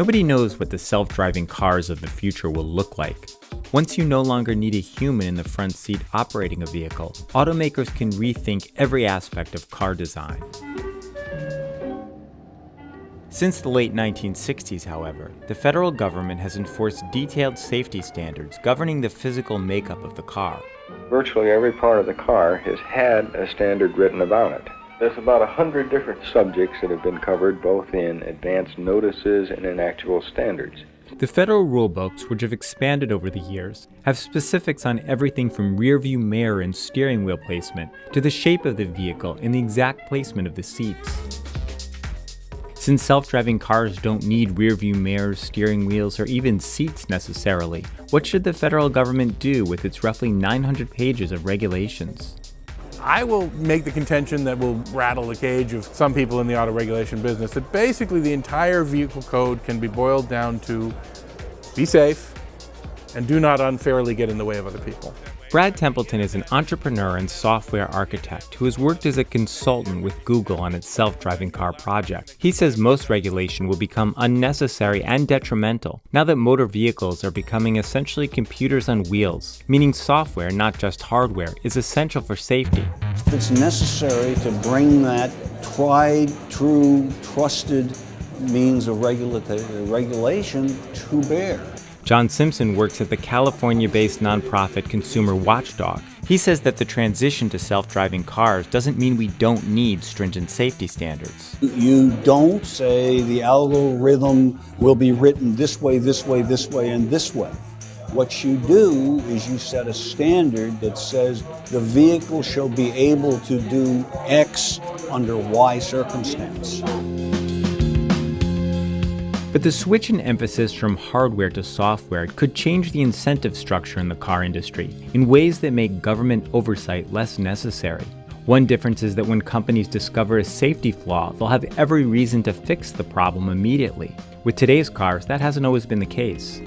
Nobody knows what the self-driving cars of the future will look like. Once you no longer need a human in the front seat operating a vehicle, automakers can rethink every aspect of car design. Since the late 1960s, however, the federal government has enforced detailed safety standards governing the physical makeup of the car. Virtually every part of the car has had a standard written about it. There's about 100 different subjects that have been covered both in advanced notices and in actual standards. The federal rulebooks, which have expanded over the years, have specifics on everything from rear-view mirror and steering wheel placement to the shape of the vehicle and the exact placement of the seats. Since self-driving cars don't need rear-view mirrors, steering wheels, or even seats necessarily, what should the federal government do with its roughly 900 pages of regulations? I will make the contention that will rattle the cage of some people in the auto regulation business that basically the entire vehicle code can be boiled down to be safe and do not unfairly get in the way of other people. Brad Templeton is an entrepreneur and software architect who has worked as a consultant with Google on its self-driving car project. He says most regulation will become unnecessary and detrimental now that motor vehicles are becoming essentially computers on wheels, meaning software, not just hardware, is essential for safety. It's necessary to bring that tried, true, trusted means of regulation to bear. John Simpson works at the California-based nonprofit Consumer Watchdog. He says that the transition to self-driving cars doesn't mean we don't need stringent safety standards. You don't say the algorithm will be written this way, this way, this way, and this way. What you do is you set a standard that says the vehicle shall be able to do X under Y circumstance. But the switch in emphasis from hardware to software could change the incentive structure in the car industry in ways that make government oversight less necessary. One difference is that when companies discover a safety flaw, they'll have every reason to fix the problem immediately. With today's cars, that hasn't always been the case.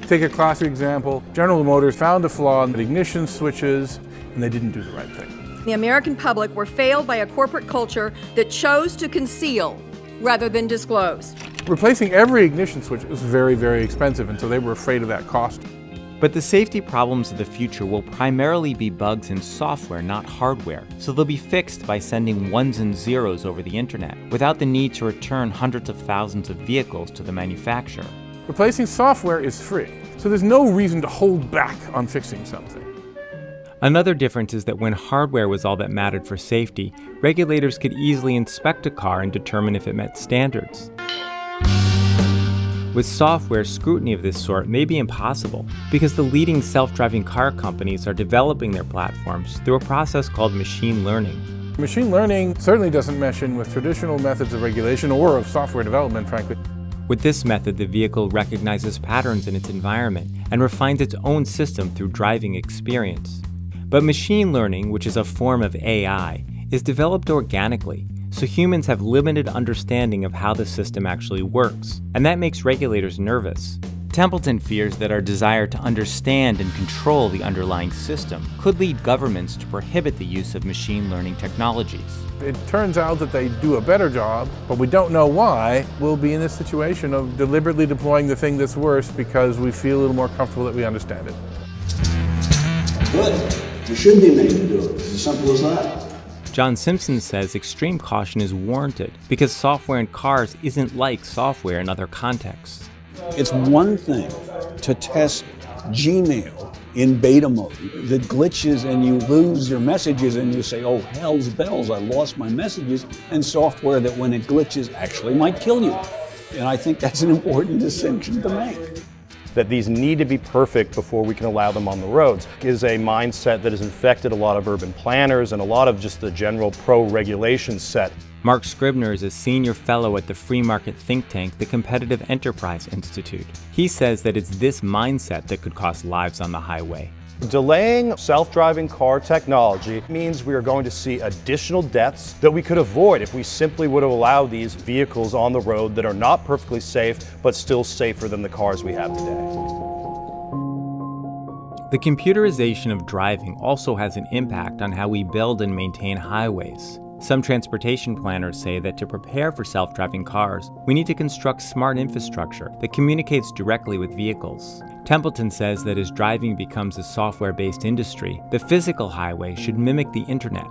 Take a classic example. General Motors found a flaw in the ignition switches and they didn't do the right thing. The American public were failed by a corporate culture that chose to conceal rather than disclose. Replacing every ignition switch is very, very expensive, and so they were afraid of that cost. But the safety problems of the future will primarily be bugs in software, not hardware, so they'll be fixed by sending ones and zeros over the internet, without the need to return hundreds of thousands of vehicles to the manufacturer. Replacing software is free, so there's no reason to hold back on fixing something. Another difference is that when hardware was all that mattered for safety, regulators could easily inspect a car and determine if it met standards. With software, scrutiny of this sort may be impossible because the leading self-driving car companies are developing their platforms through a process called machine learning. Machine learning certainly doesn't mesh in with traditional methods of regulation or of software development, frankly. With this method, the vehicle recognizes patterns in its environment and refines its own system through driving experience. But machine learning, which is a form of AI, is developed organically, so humans have limited understanding of how the system actually works, and that makes regulators nervous. Templeton fears that our desire to understand and control the underlying system could lead governments to prohibit the use of machine learning technologies. It turns out that they do a better job, but we don't know why. We'll be in this situation of deliberately deploying the thing that's worse because we feel a little more comfortable that we understand it. Good. You should be made to do it. It's as simple as that. John Simpson says extreme caution is warranted because software in cars isn't like software in other contexts. It's one thing to test Gmail in beta mode that glitches and you lose your messages and you say, oh, hell's bells, I lost my messages, and software that when it glitches actually might kill you. And I think that's an important distinction to make. That these need to be perfect before we can allow them on the roads is a mindset that has infected a lot of urban planners and a lot of just the general pro-regulation set. Mark Scribner is a senior fellow at the free market think tank, the Competitive Enterprise Institute. He says that it's this mindset that could cost lives on the highway. Delaying self-driving car technology means we are going to see additional deaths that we could avoid if we simply would have allowed these vehicles on the road that are not perfectly safe, but still safer than the cars we have today. The computerization of driving also has an impact on how we build and maintain highways. Some transportation planners say that to prepare for self-driving cars, we need to construct smart infrastructure that communicates directly with vehicles. Templeton says that as driving becomes a software-based industry, the physical highway should mimic the internet.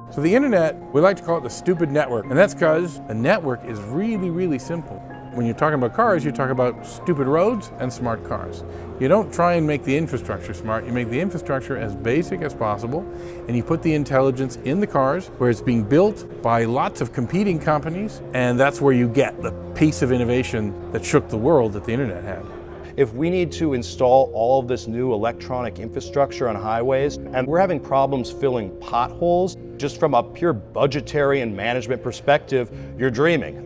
So the internet, we like to call it the stupid network, and that's because a network is really, really simple. When you're talking about cars, you talk about stupid roads and smart cars. You don't try and make the infrastructure smart, you make the infrastructure as basic as possible, and you put the intelligence in the cars where it's being built by lots of competing companies, and that's where you get the pace of innovation that shook the world that the internet had. If we need to install all of this new electronic infrastructure on highways, and we're having problems filling potholes, just from a pure budgetary and management perspective, you're dreaming.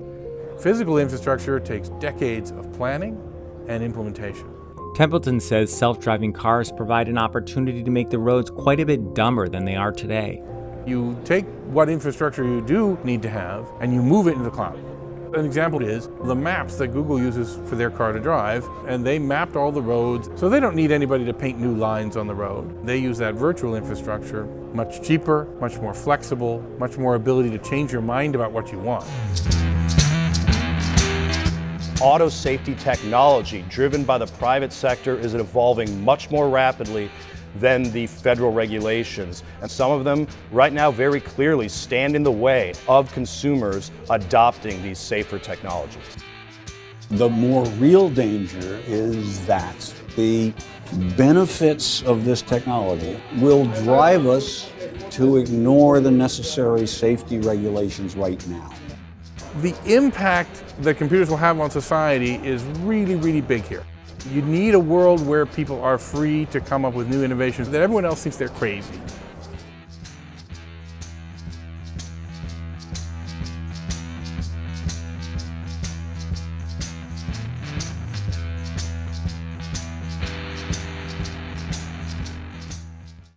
Physical infrastructure takes decades of planning and implementation. Templeton says self-driving cars provide an opportunity to make the roads quite a bit dumber than they are today. You take what infrastructure you do need to have and you move it into the cloud. An example is the maps that Google uses for their car to drive, and they mapped all the roads, so they don't need anybody to paint new lines on the road. They use that virtual infrastructure, much cheaper, much more flexible, much more ability to change your mind about what you want. Auto safety technology driven by the private sector is evolving much more rapidly than the federal regulations. And some of them right now very clearly stand in the way of consumers adopting these safer technologies. The more real danger is that the benefits of this technology will drive us to ignore the necessary safety regulations right now. The impact that computers will have on society is really, really big here. You need a world where people are free to come up with new innovations that everyone else thinks they're crazy.